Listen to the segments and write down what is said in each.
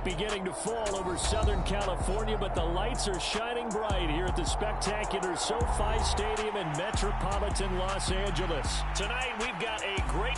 Night beginning to fall over Southern California, but the lights are shining bright here at the spectacular SoFi Stadium in metropolitan Los Angeles. Tonight, we've got a great...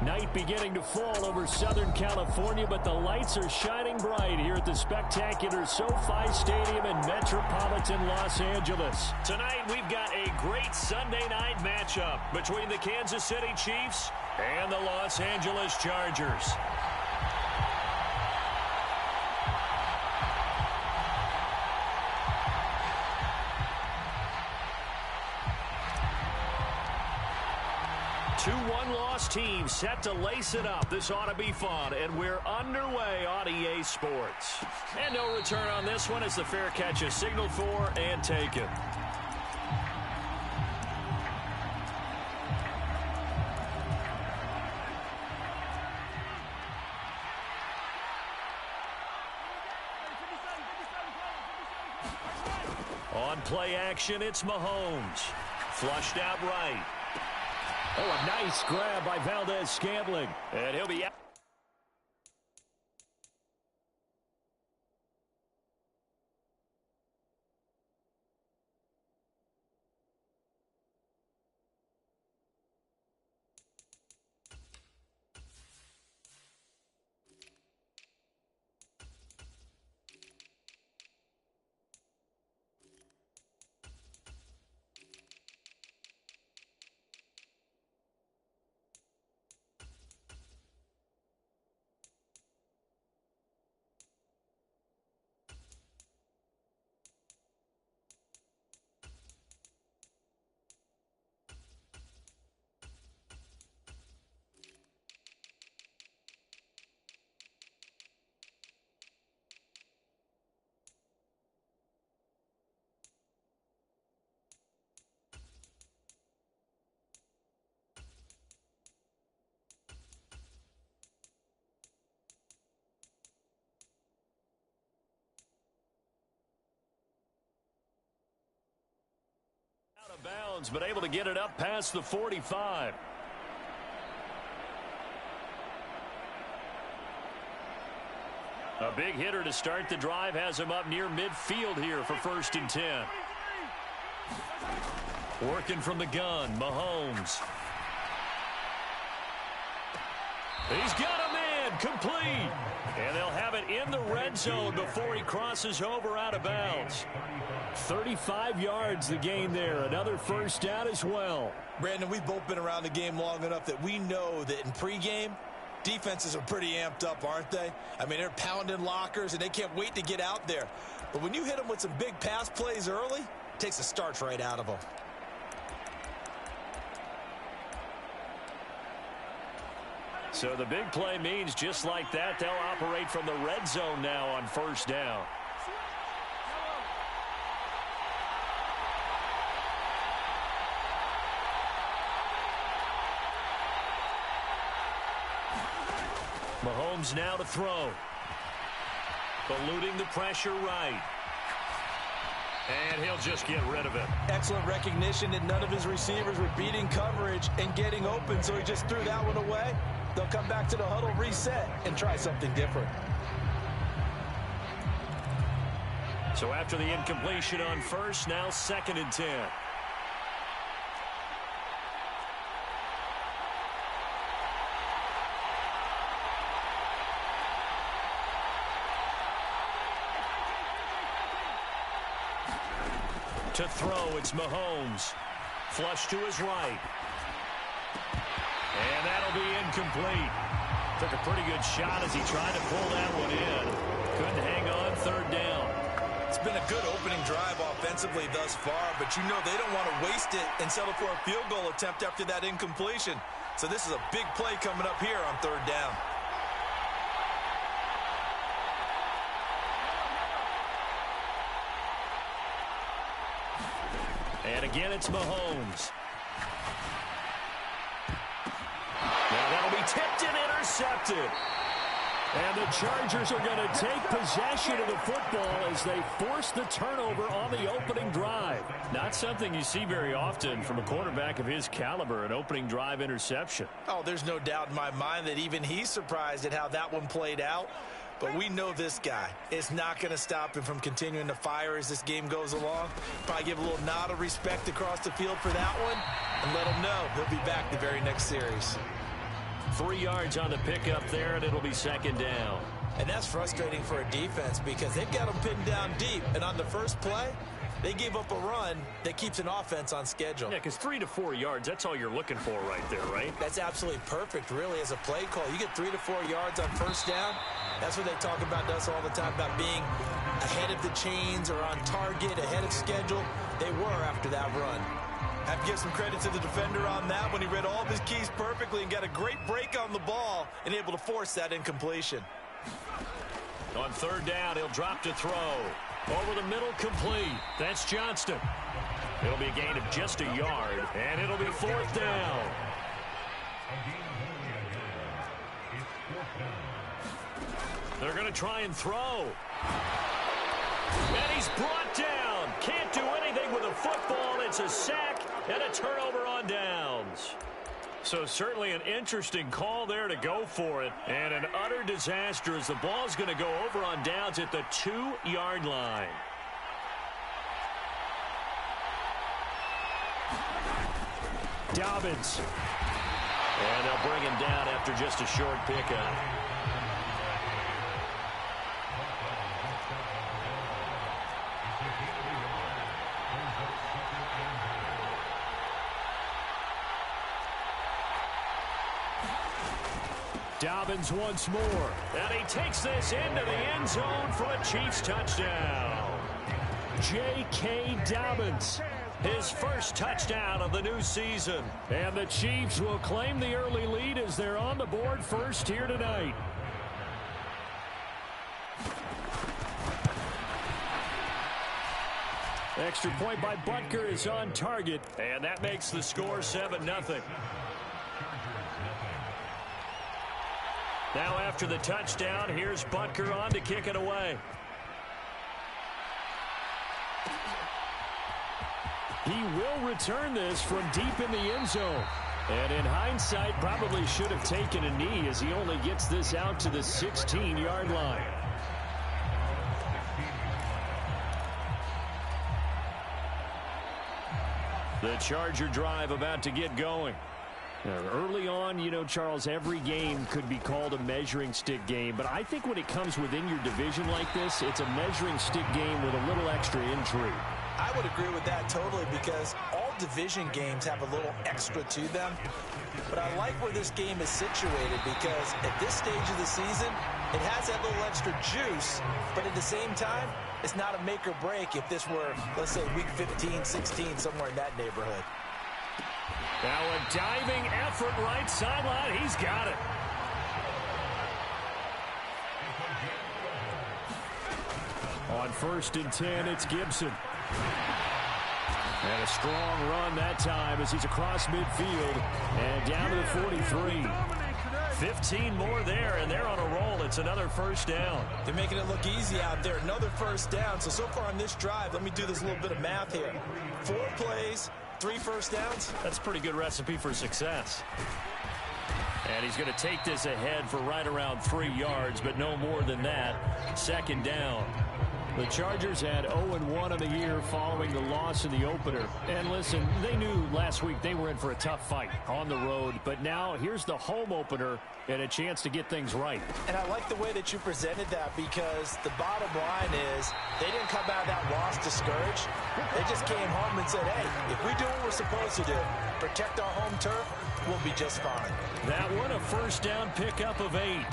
Night beginning to fall over Southern California, but the lights are shining bright here at the spectacular SoFi Stadium in metropolitan Los Angeles. Tonight, we've got a great Sunday night matchup between the Kansas City Chiefs and the Los Angeles Chargers. Two one-loss teams set to lace it up. This ought to be fun, and we're underway on EA Sports. And no return on this one as the fair catch is signaled for and taken. On play action, it's Mahomes. Flushed out right. Oh, a nice grab by Valdez-Scantling. And he'll be out. Jones, but able to get it up past the 45. A big hitter to start the drive has him up near midfield here for 1st and 10. Working from the gun, Mahomes. He's got a man, complete. And they'll have it in the red zone before he crosses over out of bounds. 35 yards the gain there. Another 1st down as well. Brandon, we've both been around the game long enough that we know that in pregame, defenses are pretty amped up, aren't they? I mean, they're pounding lockers, and they can't wait to get out there. But when you hit them with some big pass plays early, it takes the starch right out of them. So the big play means just like that, they'll operate from the red zone now on 1st down. Mahomes now to throw. Eluding the pressure right. And he'll just get rid of it. Excellent recognition that none of his receivers were beating coverage and getting open, so he just threw that one away. They'll come back to the huddle, reset, and try something different. So after the incompletion on 1st, now 2nd and 10. To throw, it's Mahomes. Flush to his right. And that'll be incomplete. Took a pretty good shot as he tried to pull that one in. Couldn't hang on 3rd down. It's been a good opening drive offensively thus far, but you know they don't want to waste it and settle for a field goal attempt after that incompletion. So this is a big play coming up here on 3rd down. And again, it's Mahomes. Now that'll be tipped and intercepted. And the Chargers are going to take possession of the football as they force the turnover on the opening drive. Not something you see very often from a quarterback of his caliber, an opening drive interception. Oh, there's no doubt in my mind that even he's surprised at how that one played out. But we know this guy is not going to stop him from continuing to fire as this game goes along. Probably give a little nod of respect across the field for that one and let him know he'll be back the very next series. 3 yards on the pickup there, and it'll be 2nd down. And that's frustrating for a defense because they've got them pinned down deep. And on the first play, they gave up a run that keeps an offense on schedule. Yeah, because 3 to 4 yards, that's all you're looking for right there, right? That's absolutely perfect, really, as a play call. You get 3 to 4 yards on 1st down. That's what they talk about to us all the time, about being ahead of the chains or on target, ahead of schedule. They were after that run. I have to give some credit to the defender on that when he read all of his keys perfectly and got a great break on the ball and able to force that incompletion. On 3rd down, he'll drop to throw. Over the middle, complete. That's Johnston. It'll be a gain of just a yard, and it'll be 4th down. They're going to try and throw. And he's brought down. Can't do anything with a football. It's a sack and a turnover on downs. So certainly an interesting call there to go for it. And an utter disaster as the ball's going to go over on downs at the 2-yard line. Dobbins. And they'll bring him down after just a short pickup. Dobbins once more. And he takes this into the end zone for a Chiefs touchdown. J.K. Dobbins, his first touchdown of the new season. And the Chiefs will claim the early lead as they're on the board first here tonight. Extra point by Butker is on target. And that makes the score 7-0. Now after the touchdown, here's Butker on to kick it away. He will return this from deep in the end zone. And in hindsight, probably should have taken a knee as he only gets this out to the 16-yard line. The Charger drive about to get going. Early on, you know, Charles, every game could be called a measuring stick game. But I think when it comes within your division like this, it's a measuring stick game with a little extra intrigue. I would agree with that totally because all division games have a little extra to them. But I like where this game is situated because at this stage of the season, it has that little extra juice. But at the same time, it's not a make or break if this were, let's say, week 15, 16, somewhere in that neighborhood. Now a diving effort right sideline. He's got it. On 1st and 10, it's Gibson. And a strong run that time as he's across midfield and down to the 43. 15 more there, and they're on a roll. It's another first down. They're making it look easy out there. Another first down. So far on this drive, let me do this little bit of math here. 4 plays, 3 first downs. That's a pretty good recipe for success. And he's going to take this ahead for right around 3 yards, but no more than that. 2nd down. The Chargers had 0-1 on the year following the loss in the opener. And listen, they knew last week they were in for a tough fight on the road. But now here's the home opener and a chance to get things right. And I like the way that you presented that because the bottom line is they didn't come out of that loss discouraged. They just came home and said, hey, if we do what we're supposed to do, protect our home turf, we'll be just fine. That one a first down pickup of 8.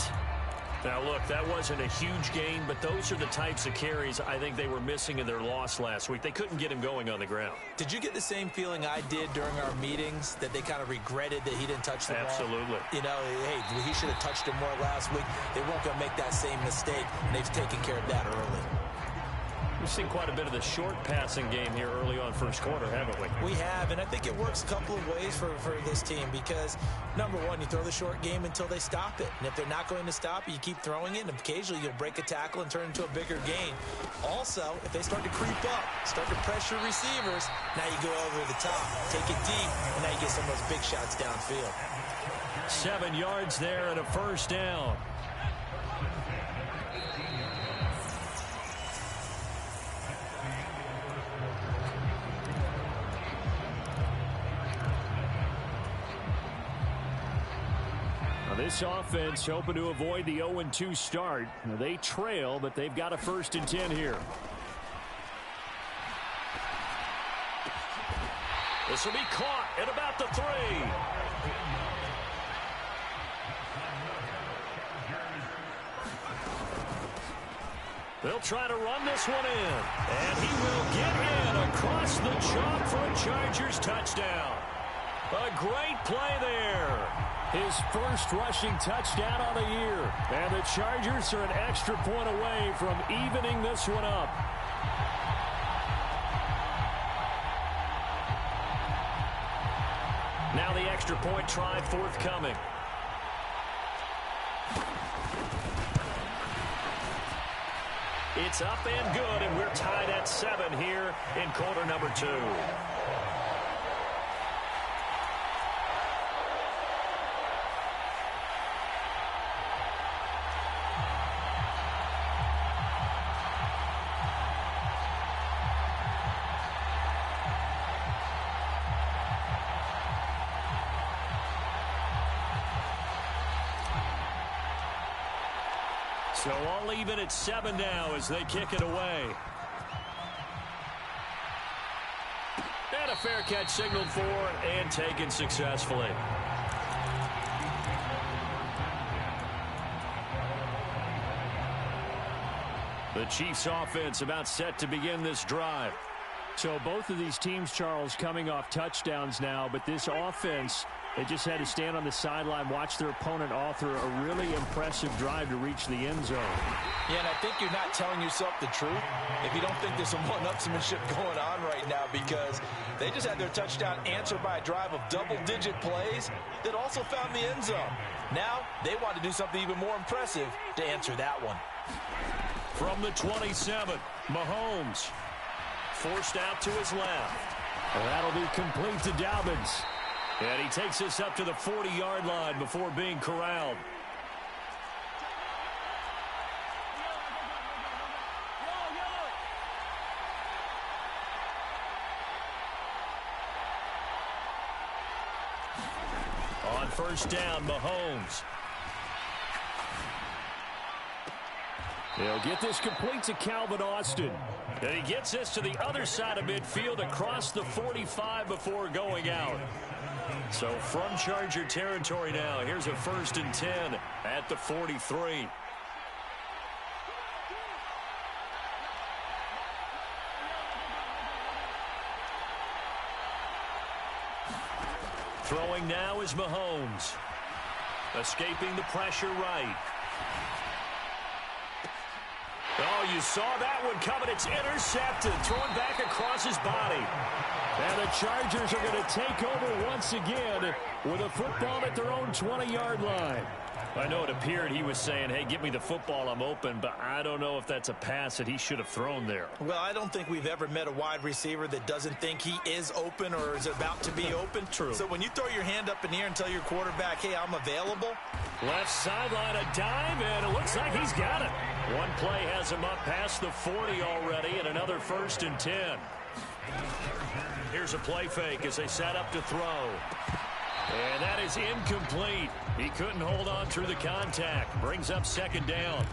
Now, look, that wasn't a huge gain, but those are the types of carries I think they were missing in their loss last week. They couldn't get him going on the ground. Did you get the same feeling I did during our meetings, that they kind of regretted that he didn't touch the ball? Absolutely. You know, hey, he should have touched him more last week. They weren't going to make that same mistake, and they've taken care of that early. We've seen quite a bit of the short passing game here early on first quarter, haven't we? We have, and I think it works a couple of ways for this team because, number one, you throw the short game until they stop it. And if they're not going to stop it, you keep throwing it, and occasionally you'll break a tackle and turn into a bigger gain. Also, if they start to creep up, start to pressure receivers, now you go over the top, take it deep, and now you get some of those big shots downfield. 7 yards there and a first down. This offense hoping to avoid the 0-2 start. They trail, but they've got a 1st and 10 here. This will be caught at about the 3. They'll try to run this one in. And he will get in across the chalk for a Chargers touchdown. A great play there. His first rushing touchdown of the year. And the Chargers are an extra point away from evening this one up. Now the extra point try forthcoming. It's up and good, and we're tied at 7 here in quarter number 2. So all even at 7 now as they kick it away. And a fair catch signaled for and taken successfully. The Chiefs offense about set to begin this drive. So both of these teams, Charles, coming off touchdowns now, but this offense, they just had to stand on the sideline, watch their opponent author a really impressive drive to reach the end zone. Yeah, and I think you're not telling yourself the truth if you don't think there's some one-upsmanship going on right now because they just had their touchdown answered by a drive of double-digit plays that also found the end zone. Now they want to do something even more impressive to answer that one. From the 27, Mahomes forced out to his left. And that'll be complete to Dobbins. And he takes us up to the 40-yard line before being corralled. On first down, Mahomes. He'll get this complete to Calvin Austin. And he gets this to the other side of midfield across the 45 before going out. So from Charger territory now, here's a 1st and 10 at the 43. Throwing now is Mahomes. Escaping the pressure right. Oh, you saw that one coming. It's intercepted. Thrown back across his body. And the Chargers are going to take over once again with a football at their own 20-yard line. I know it appeared he was saying, hey, give me the football, I'm open, but I don't know if that's a pass that he should have thrown there. Well, I don't think we've ever met a wide receiver that doesn't think he is open or is about to be open. True. So when you throw your hand up in the air and tell your quarterback, hey, I'm available. Left sideline, a dive, and it looks like he's got it. One play has him up past the 40 already, and another 1st and 10. Here's a play fake as they set up to throw. And that is incomplete. He couldn't hold on through the contact. Brings up 2nd down.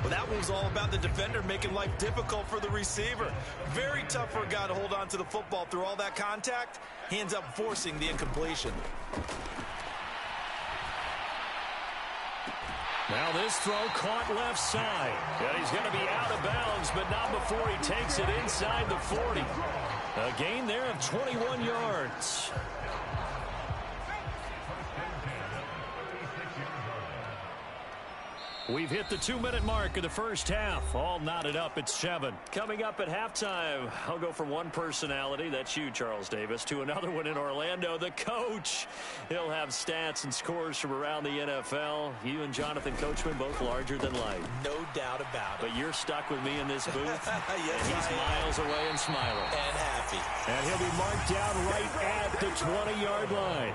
Well, that was all about the defender making life difficult for the receiver. Very tough for a guy to hold on to the football through all that contact. He ends up forcing the incompletion. Now this throw caught left side. And he's going to be out of bounds, but not before he takes it inside the 40. A gain there of 21 yards. We've hit the 2-minute mark of the first half. All knotted up at 7. Coming up at halftime, I'll go from one personality, that's you, Charles Davis, to another one in Orlando, the coach. He'll have stats and scores from around the NFL. You and Jonathan Coachman both larger than life. No doubt about it. But you're stuck with me in this booth. Yes, he's miles away and smiling. And happy. And he'll be marked down right at the 20-yard line.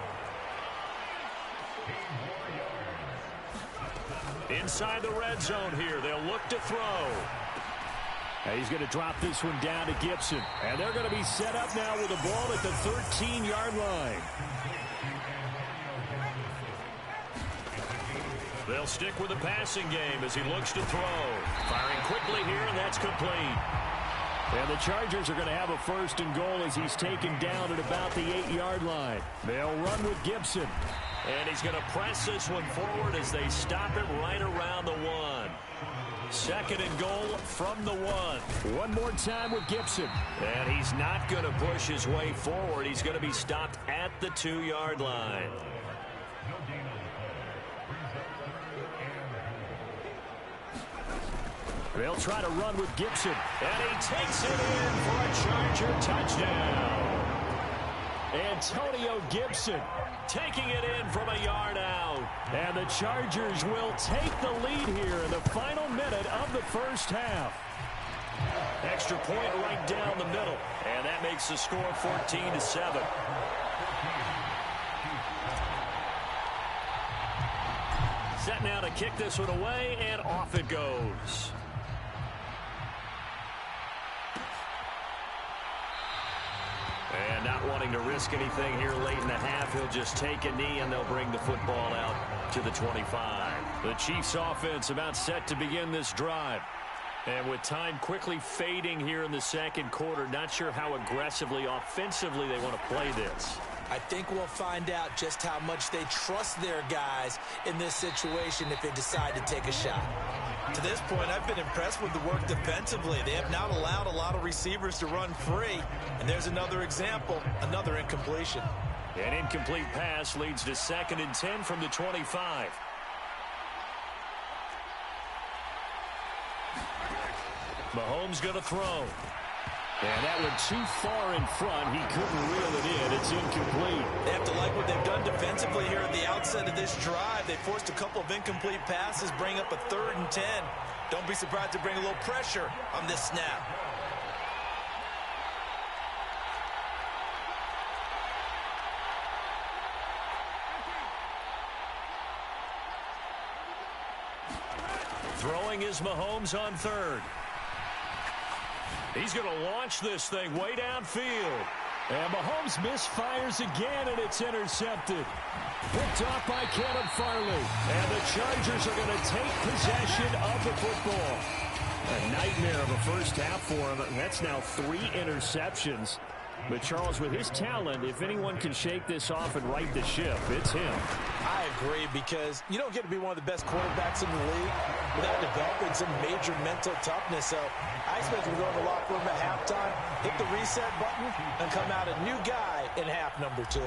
Inside the red zone here. They'll look to throw. And he's going to drop this one down to Gibson. And they're going to be set up now with the ball at the 13-yard line. They'll stick with the passing game as he looks to throw. Firing quickly here, and that's complete. And the Chargers are going to have a 1st and goal as he's taken down at about the 8-yard line. They'll run with Gibson. And he's going to press this one forward as they stop him right around the 1. 2nd and goal from the 1. One more time with Gibson. And he's not going to push his way forward. He's going to be stopped at the 2-yard line. They'll try to run with Gibson. And he takes it in for a Charger touchdown. Antonio Gibson taking it in from a yard out. And the Chargers will take the lead here in the final minute of the first half. Extra point right down the middle. And that makes the score 14-7. Set now to kick this one away, and off it goes. And not wanting to risk anything here late in the half, he'll just take a knee and they'll bring the football out to the 25. The Chiefs offense about set to begin this drive. And with time quickly fading here in the 2nd quarter, not sure how aggressively, offensively they want to play this. I think we'll find out just how much they trust their guys in this situation if they decide to take a shot. To this point, I've been impressed with the work defensively. They have not allowed a lot of receivers to run free. And there's another example, another incompletion. An incomplete pass leads to 2nd and 10 from the 25. Mahomes going to throw. And that went too far in front. He couldn't reel it in. It's incomplete. They have to like what they've done defensively here at the outset of this drive. They forced a couple of incomplete passes, bring up a 3rd and 10. Don't be surprised to bring a little pressure on this snap. Throwing is Mahomes on third. He's going to launch this thing way downfield. And Mahomes misfires again, and it's intercepted. Picked off by Caleb Farley. And the Chargers are going to take possession of the football. A nightmare of a first half for him. That's now 3 interceptions. But, Charles, with his talent, if anyone can shake this off and right the ship, it's him. I agree, because you don't get to be one of the best quarterbacks in the league without developing some major mental toughness. So I expect him to go in the locker room at halftime, hit the reset button, and come out a new guy in half number 2.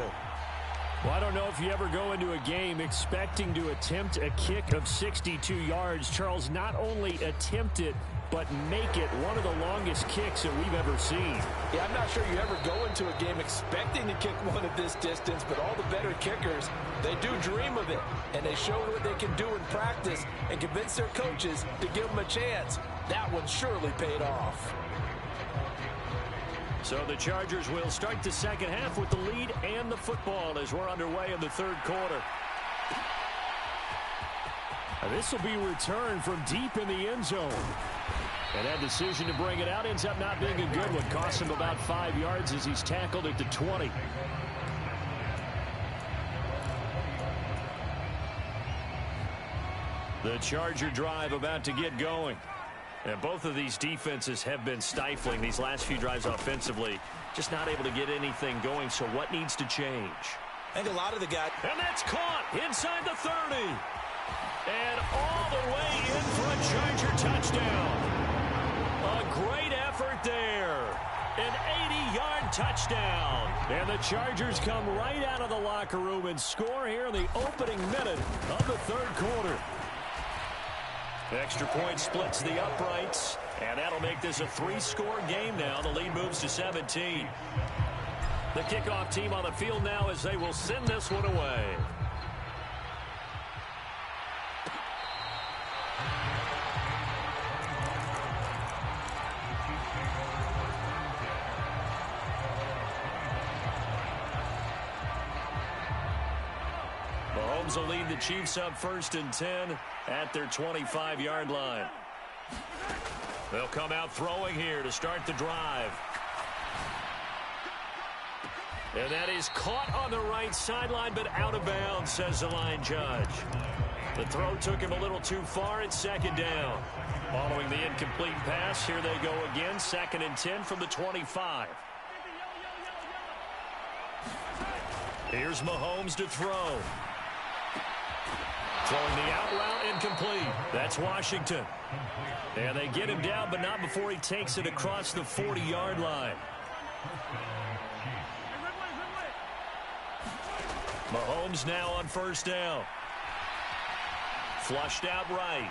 Well, I don't know if you ever go into a game expecting to attempt a kick of 62 yards. Charles, not only attempt it, but make it one of the longest kicks that we've ever seen. Yeah, I'm not sure you ever go into a game expecting to kick one at this distance, but all the better kickers, they do dream of it, and they show what they can do in practice and convince their coaches to give them a chance. That one surely paid off. So the Chargers will start the second half with the lead and the football as we're underway in the third quarter. This will be returned from deep in the end zone. And that decision to bring it out ends up not being a good one. Costs him about 5 yards as he's tackled at the 20. The Charger drive about to get going. And both of these defenses have been stifling these last few drives offensively. Just not able to get anything going. So what needs to change? I think a lot of the guys... And that's caught inside the 30. And all the way in for a Charger touchdown. A great effort there. An 80-yard touchdown. And the Chargers come right out of the locker room and score here in the opening minute of the third quarter. Extra point splits the uprights, and that'll make this a 3-score game now. The lead moves to 17. The kickoff team on the field now as they will send this one away. Mahomes will lead the Chiefs up 1st and 10 at their 25-yard line. They'll come out throwing here to start the drive. And that is caught on the right sideline, but out of bounds, says the line judge. The throw took him a little too far at 2nd down. Following the incomplete pass, here they go again, 2nd and 10 from the 25. Here's Mahomes to throw. Throwing the out route, incomplete. That's Washington. And they get him down, but not before he takes it across the 40-yard line. Mahomes now on 1st down. Flushed out right.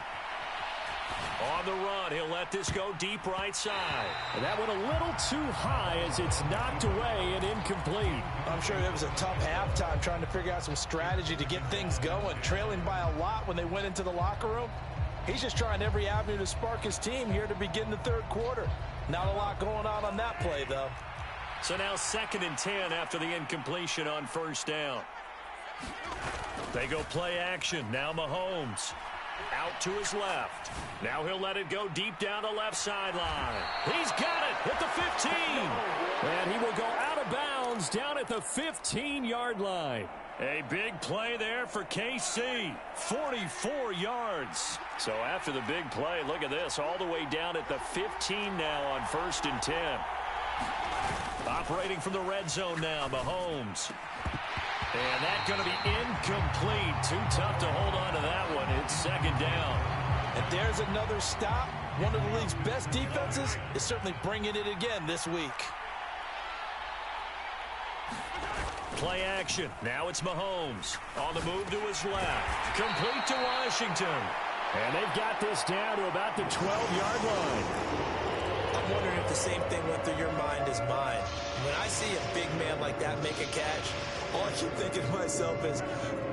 On the run, he'll let this go deep right side. And that went a little too high as it's knocked away and incomplete. I'm sure it was a tough halftime trying to figure out some strategy to get things going. Trailing by a lot when they went into the locker room. He's just trying every avenue to spark his team here to begin the third quarter. Not a lot going on that play, though. So now 2nd and 10 after the incompletion on 1st down. They go play action. Now Mahomes. Out to his left. Now he'll let it go deep down the left sideline. He's got it at the 15. And he will go out of bounds down at the 15-yard line. A big play there for KC. 44 yards. So after the big play, look at this. All the way down at the 15 now on 1st and 10. Operating from the red zone now, Mahomes. And that's going to be incomplete. Too tough to hold on to that one. It's 2nd down. And there's another stop. One of the league's best defenses is certainly bringing it again this week. Play action. Now it's Mahomes. On the move to his left. Complete to Washington. And they've got this down to about the 12-yard line. I'm wondering if the same thing went through your mind as mine. When I see a big man like that make a catch, all I keep thinking to myself is,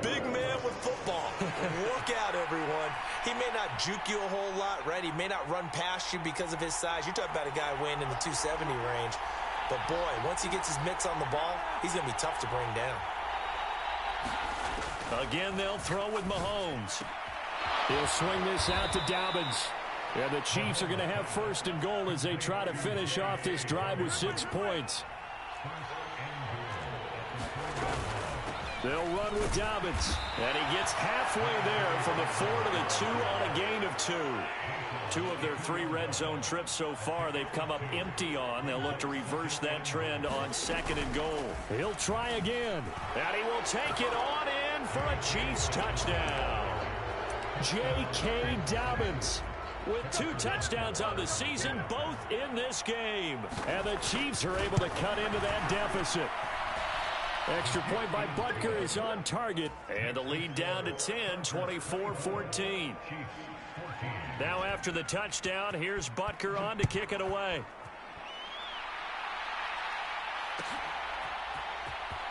big man with football. Look out, everyone. He may not juke you a whole lot, right? He may not run past you because of his size. You're talking about a guy weighing in the 270 range. But, boy, once he gets his mitts on the ball, he's going to be tough to bring down. Again, they'll throw with Mahomes. He'll swing this out to Dobbins. And the Chiefs are going to have first and goal as they try to finish off this drive with 6 points. They'll run with Dobbins. And he gets halfway there from the 4 to the 2 on a gain of 2. 2 of their 3 red zone trips so far they've come up empty on. They'll look to reverse that trend on 2nd and goal. He'll try again. And he will take it on in for a Chiefs touchdown. J.K. Dobbins with 2 touchdowns on the season, both in this game. And the Chiefs are able to cut into that deficit. Extra point by Butker is on target. And the lead down to 10, 24-14. Now after the touchdown, here's Butker on to kick it away.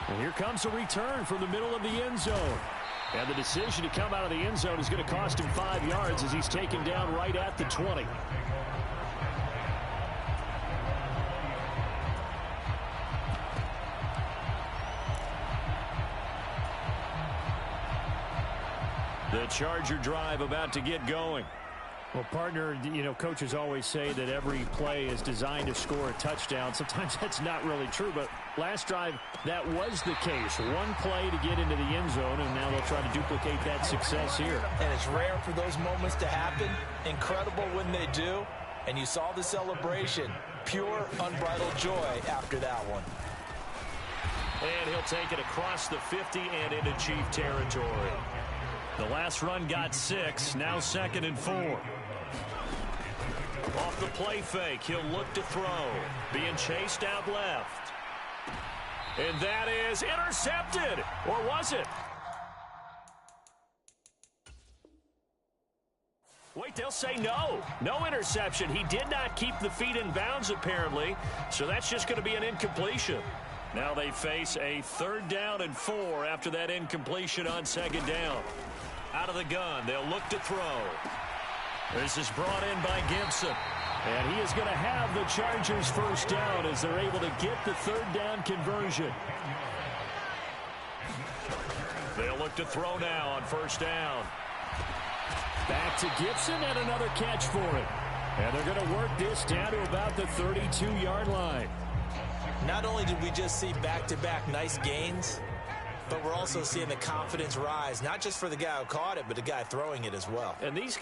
And here comes a return from the middle of the end zone. And the decision to come out of the end zone is going to cost him 5 yards as he's taken down right at the 20. The Charger drive about to get going. Well, partner, you know, coaches always say that every play is designed to score a touchdown. Sometimes that's not really true, but last drive, that was the case. 1 play to get into the end zone, and now they'll try to duplicate that success here. And it's rare for those moments to happen. Incredible when they do. And you saw the celebration. Pure, unbridled joy after that one. And he'll take it across the 50 and into Chief territory. The last run got 6, now 2nd and 4. Off the play fake, he'll look to throw. Being chased out left. And that is intercepted. Or was it? Wait, they'll say no. No interception. He did not keep the feet in bounds, apparently. So that's just going to be an incompletion. Now they face a 3rd down and 4 after that incompletion on 2nd down. Out of the gun, they'll look to throw. This is brought in by Gibson. And he is going to have the Chargers first down as they're able to get the 3rd down conversion. They'll look to throw now on 1st down. Back to Gibson and another catch for it. And they're going to work this down to about the 32-yard line. Not only did we just see back-to-back nice gains, but we're also seeing the confidence rise, not just for the guy who caught it, but the guy throwing it as well. And these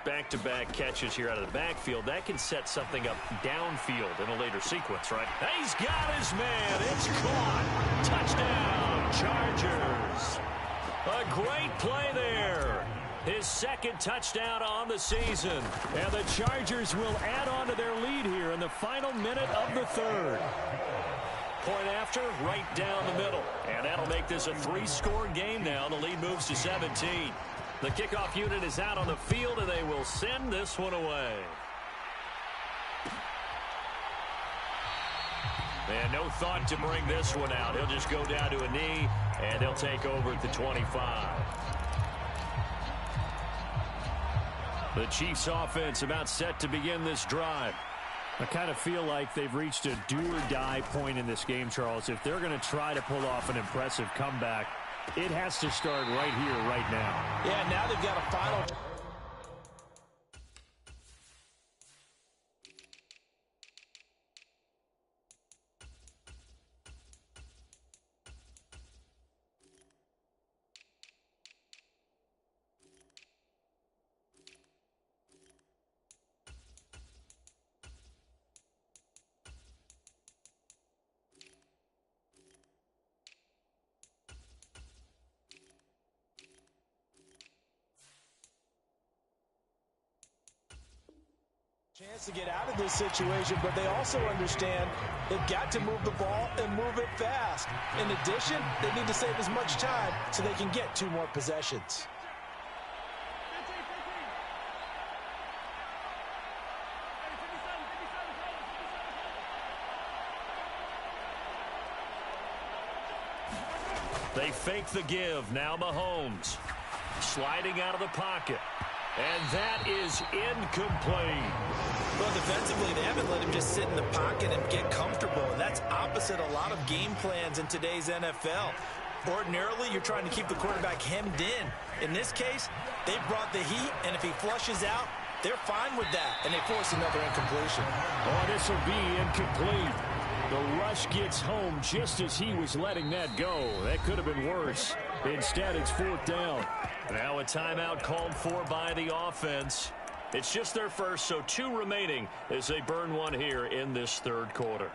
back-to-back catches here out of the backfield, that can set something up downfield in a later sequence, right? He's got his man. It's caught. Touchdown, Chargers. A great play there. His 2nd touchdown on the season. And the Chargers will add on to their lead here in the final minute of the 3rd. Point after, right down the middle. And that'll make this a 3-score game now. The lead moves to 17. The kickoff unit is out on the field, and they will send this one away. And no thought to bring this one out. He'll just go down to a knee, and he'll take over at the 25. The Chiefs offense about set to begin this drive. I kind of feel like they've reached a do-or-die point in this game, Charles. If they're going to try to pull off an impressive comeback, it has to start right here, right now. Yeah, now they've got a final. Chance to get out of this situation, but they also understand they've got to move the ball and move it fast. In addition, they need to save as much time so they can get 2 more possessions. They fake the give. Now Mahomes sliding out of the pocket. And that is incomplete. Well, defensively, they haven't let him just sit in the pocket and get comfortable. And that's opposite a lot of game plans in today's NFL. Ordinarily, you're trying to keep the quarterback hemmed in. In this case, they brought the heat, and if he flushes out, they're fine with that, and they force another incompletion. Oh, this will be incomplete. The rush gets home just as he was letting that go. That could have been worse. Instead, it's 4th down. Now a timeout called for by the offense. It's just their first, so 2 remaining as they burn one here in this 3rd quarter.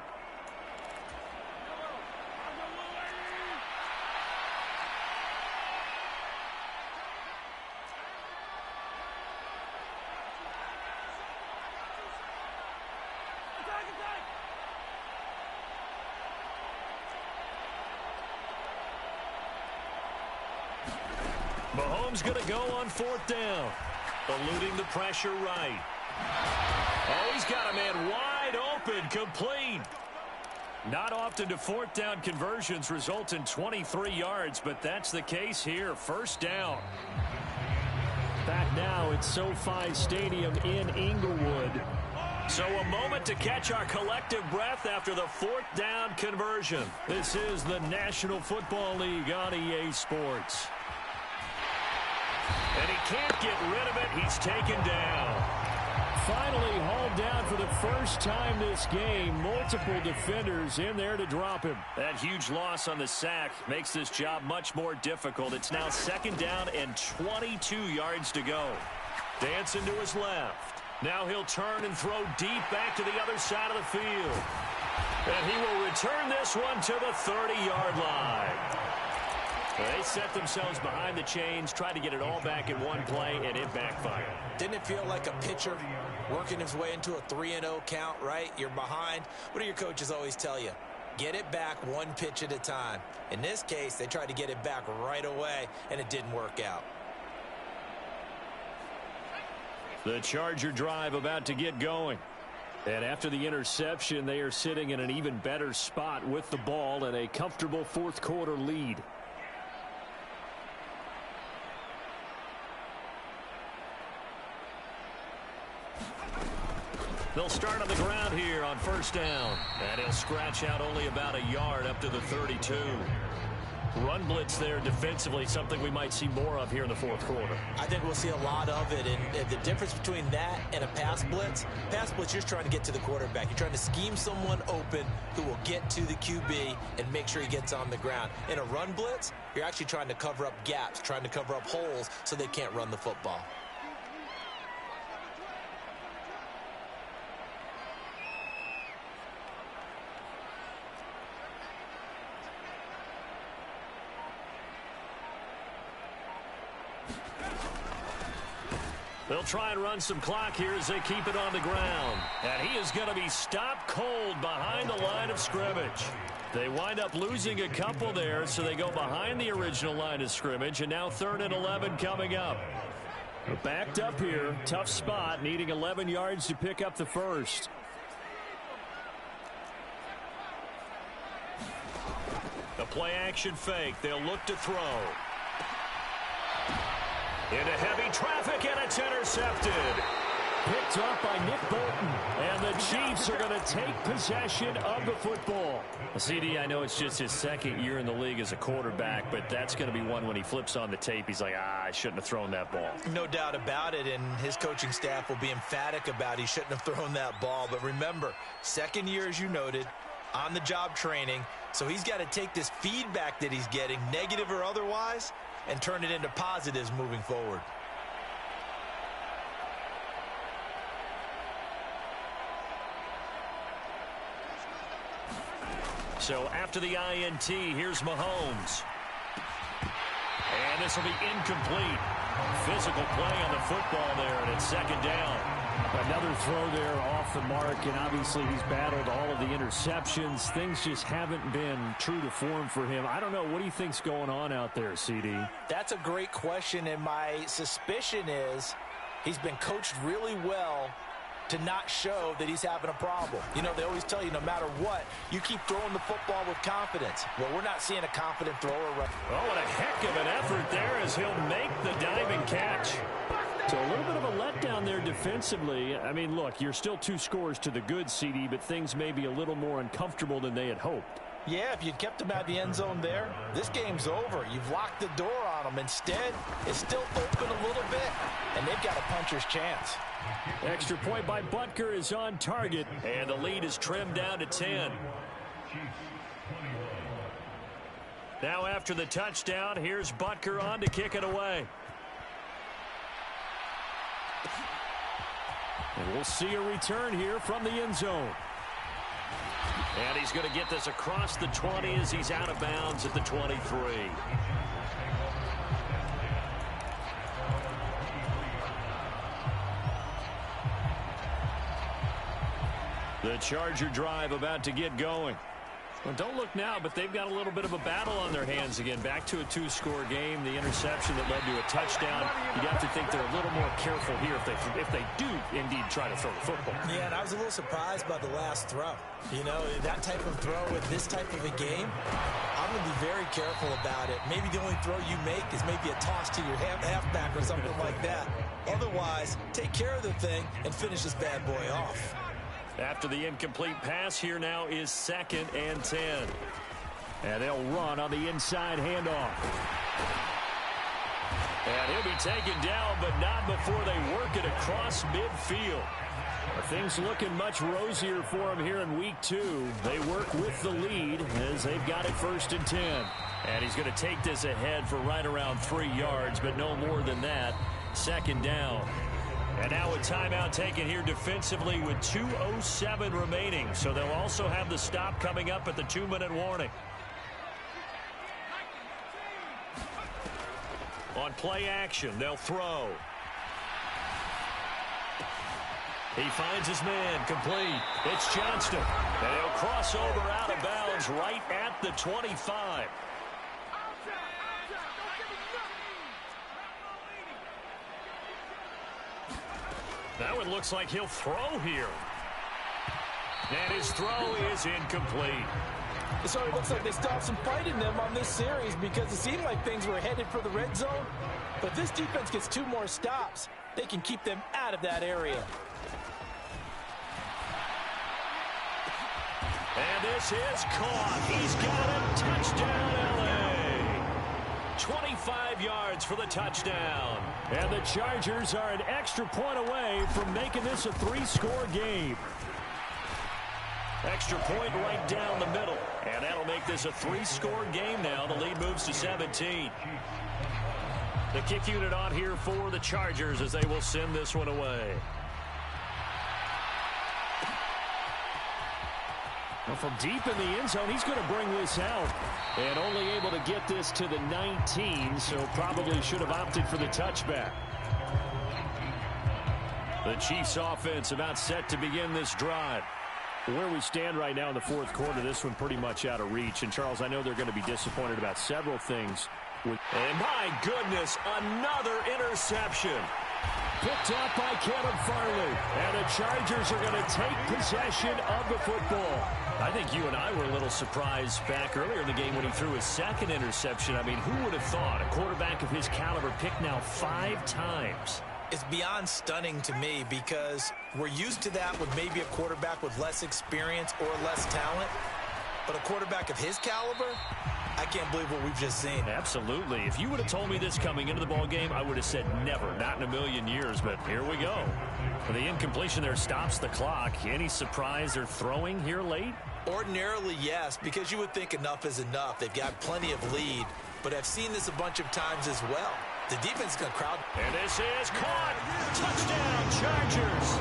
Mahomes going to go on 4th down. Eluding the pressure right. Oh, he's got a man wide open, complete. Not often do 4th down conversions result in 23 yards, but that's the case here. 1st down. Back now at SoFi Stadium in Inglewood. So a moment to catch our collective breath after the 4th down conversion. This is the National Football League on EA Sports. And he can't get rid of it. He's taken down. Finally hauled down for the first time this game. Multiple defenders in there to drop him. That huge loss on the sack makes this job much more difficult. It's now 2nd down and 22 yards to go. Dancing to his left. Now he'll turn and throw deep back to the other side of the field. And he will return this one to the 30-yard line. They set themselves behind the chains, tried to get it all back in one play, and it backfired. Didn't it feel like a pitcher working his way into a 3-0 count, right? You're behind. What do your coaches always tell you? Get it back one pitch at a time. In this case, they tried to get it back right away, and it didn't work out. The Charger drive about to get going. And after the interception, they are sitting in an even better spot with the ball and a comfortable 4th quarter lead. They'll start on the ground here on 1st down. And he'll scratch out only about a yard up to the 32. Run blitz there defensively, something we might see more of here in the 4th quarter. I think we'll see a lot of it. And the difference between that and a pass blitz, you're just trying to get to the quarterback. You're trying to scheme someone open who will get to the QB and make sure he gets on the ground. In a run blitz, you're actually trying to cover up gaps, trying to cover up holes so they can't run the football. They'll try and run some clock here as they keep it on the ground. And he is going to be stopped cold behind the line of scrimmage. They wind up losing a couple there, so they go behind the original line of scrimmage, and now 3rd and 11 coming up. Backed up here, tough spot, needing 11 yards to pick up the first. The play action fake. They'll look to throw. Into heavy traffic, and it's intercepted. Picked up by Nick Bolton, and the Chiefs are going to take possession of the football. CD, I know it's just his 2nd year in the league as a quarterback, but that's going to be one when he flips on the tape. He's like, I shouldn't have thrown that ball. No doubt about it, and his coaching staff will be emphatic about he shouldn't have thrown that ball. But remember, 2nd year, as you noted, on-the-job training, so he's got to take this feedback that he's getting, negative or otherwise, and turn it into positives moving forward. So after the INT, here's Mahomes. And this will be incomplete. Physical play on the football there, and it's 2nd down. Another throw there off the mark, and obviously he's battled all of the interceptions. Things just haven't been true to form for him. I don't know. What do you think's going on out there, CD? That's a great question, and my suspicion is he's been coached really well to not show that he's having a problem. You know, they always tell you no matter what, you keep throwing the football with confidence. Well, we're not seeing a confident thrower right now. Oh, what a heck of an effort there as he'll make the diving catch. So a little bit of a letdown there defensively. I mean, look, you're still 2 scores to the good, CD, but things may be a little more uncomfortable than they had hoped. Yeah, if you'd kept him out of the end zone there, this game's over. You've locked the door on him. Instead, it's still open a little bit, and they've got a puncher's chance. Extra point by Butker is on target, and the lead is trimmed down to 10. Now after the touchdown, here's Butker on to kick it away. And we'll see a return here from the end zone. And he's going to get this across the 20 as he's out of bounds at the 23. The Charger drive about to get going. Well, don't look now, but they've got a little bit of a battle on their hands again. Back to a two-score game. The interception that led to a touchdown. You'd have to think they're a little more careful here if they do indeed try to throw the football. Yeah, and I was a little surprised by the last throw. You know, that type of throw with this type of a game, I'm going to be very careful about it. Maybe the only throw you make is maybe a toss to your halfback or something like that. Otherwise, take care of the thing and finish this bad boy off. After the incomplete pass, here now is 2nd and 10. And they'll run on the inside handoff. And he'll be taken down, but not before they work it across midfield. Things looking much rosier for him here in week 2. They work with the lead as they've got it 1st and 10. And he's going to take this ahead for right around 3 yards, but no more than that. 2nd down. And now a timeout taken here defensively with 2:07 remaining. So they'll also have the stop coming up at the 2-minute warning. On play action, they'll throw. He finds his man, complete. It's Johnston. And he'll cross over out of bounds right at the 25. That one looks like he'll throw here. And his throw is incomplete. So it looks like they stopped some fight in them on this series because it seemed like things were headed for the red zone. But this defense gets 2 more stops. They can keep them out of that area. And this is caught. He's got it. Touchdown, L.A. 25 yards for the touchdown. And the Chargers are an extra point away from making this a 3-score game. Extra point right down the middle. And that'll make this a 3-score game now. The lead moves to 17. The kick unit on here for the Chargers as they will send this one away. Well, from deep in the end zone, he's going to bring this out. And only able to get this to the 19, so probably should have opted for the touchback. The Chiefs offense about set to begin this drive. Where we stand right now in the 4th quarter, this one pretty much out of reach. And, Charles, I know they're going to be disappointed about several things. And, my goodness, another interception. Picked up by Caleb Farley. And the Chargers are going to take possession of the football. I think you and I were a little surprised back earlier in the game when he threw his 2nd interception. I mean, who would have thought a quarterback of his caliber picked now 5 times? It's beyond stunning to me because we're used to that with maybe a quarterback with less experience or less talent. But a quarterback of his caliber, I can't believe what we've just seen. Absolutely. If you would have told me this coming into the ball game, I would have said never, not in a million years. But here we go. The incompletion there stops the clock. Any surprise they're throwing here late? Ordinarily, yes, because you would think enough is enough. They've got plenty of lead, but I've seen this a bunch of times as well. The defense is going to crowd. And this is caught. Touchdown, Chargers.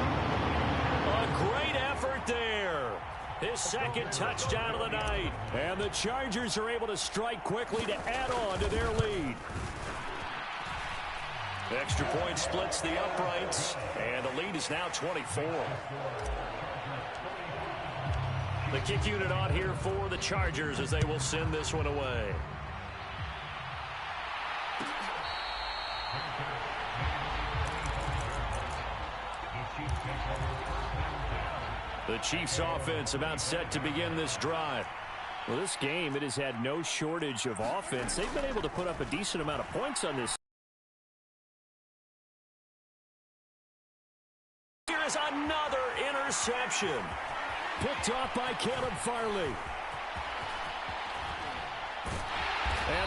A great effort there. His 2nd touchdown of the night. And the Chargers are able to strike quickly to add on to their lead. Extra point splits the uprights, and the lead is now 24. The kick unit on here for the Chargers as they will send this one away. The Chiefs offense about set to begin this drive. Well, this game, it has had no shortage of offense. They've been able to put up a decent amount of points on this. Here's another interception. Picked off by Caleb Farley.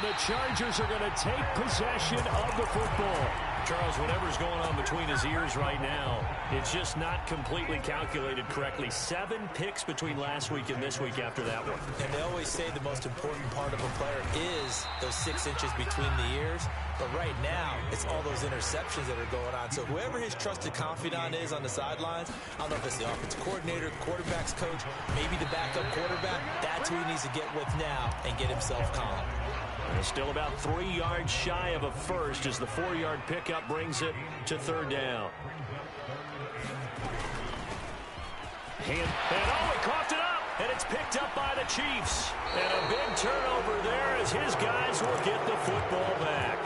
And the Chargers are going to take possession of the football. Charles, whatever's going on between his ears right now, it's just not completely calculated correctly. 7 picks between last week and this week after that one. And they always say the most important part of a player is those 6 inches between the ears. But right now, it's all those interceptions that are going on. So whoever his trusted confidant is on the sidelines, I don't know if it's the offensive coordinator, the quarterback's coach, maybe the backup quarterback, that's who he needs to get with now and get himself calm. Still about 3 yards shy of a first as the 4-yard pickup brings it to 3rd down. And he coughed it up, and it's picked up by the Chiefs. And a big turnover there as his guys will get the football back.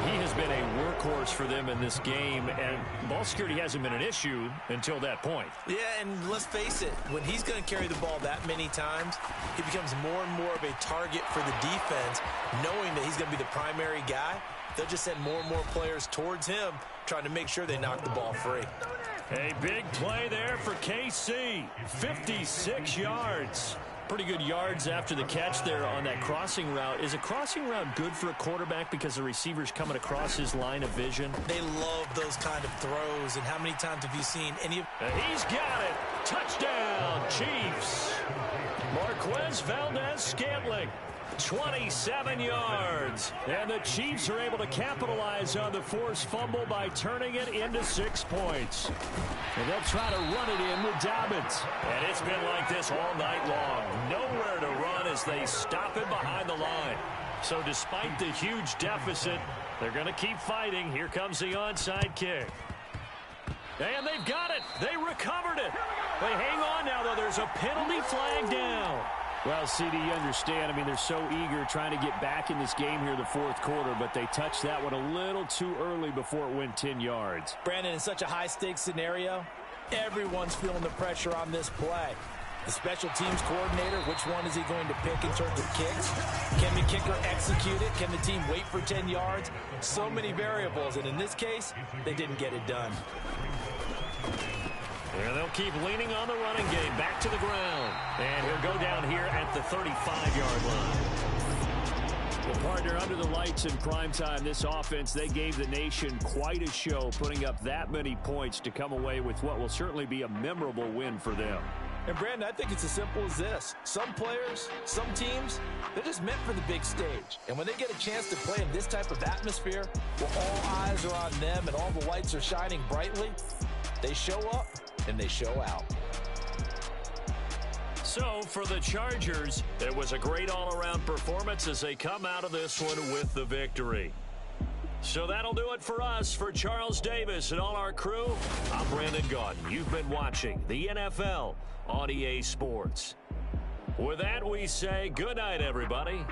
He has been a workhorse for them in this game, and ball security hasn't been an issue until that point. Yeah, and let's face it, when he's going to carry the ball that many times, he becomes more and more of a target for the defense, knowing that he's going to be the primary guy. They'll just send more and more players towards him, trying to make sure they knock the ball free. A big play there for KC, 56 yards. Pretty good yards after the catch there on that crossing route. Is a crossing route good for a quarterback because the receiver's coming across his line of vision? They love those kind of throws, and how many times have you seen any of... He's got it. Touchdown, Chiefs. Marquez Valdez-Scantling, 27 yards. And the Chiefs are able to capitalize on the forced fumble by turning it into 6 points. And they'll try to run it in with Dobbins. And it's been like this all night long. Nowhere to run as they stop him behind the line. So despite the huge deficit, they're going to keep fighting. Here comes the onside kick. And they've got it. They recovered it. They hang on now, though. There's a penalty flag down. Well, CD, you understand. I mean, they're so eager trying to get back in this game here in the 4th quarter, but they touched that one a little too early before it went 10 yards. Brandon, in such a high-stakes scenario, everyone's feeling the pressure on this play. The special teams coordinator, which one is he going to pick in terms of kicks? Can the kicker execute it? Can the team wait for 10 yards? So many variables, and in this case, they didn't get it done. And they'll keep leaning on the running game. Back to the ground. And he'll go down here at the 35-yard line. Well, partner, under the lights in primetime, this offense, they gave the nation quite a show, putting up that many points to come away with what will certainly be a memorable win for them. And, Brandon, I think it's as simple as this. Some players, some teams, they're just meant for the big stage. And when they get a chance to play in this type of atmosphere, where all eyes are on them and all the lights are shining brightly, they show up and they show out. So, for the Chargers, it was a great all-around performance as they come out of this one with the victory. So that'll do it for us. For Charles Davis and all our crew, I'm Brandon Gaudin. You've been watching the NFL on EA Sports. With that, we say good night, everybody.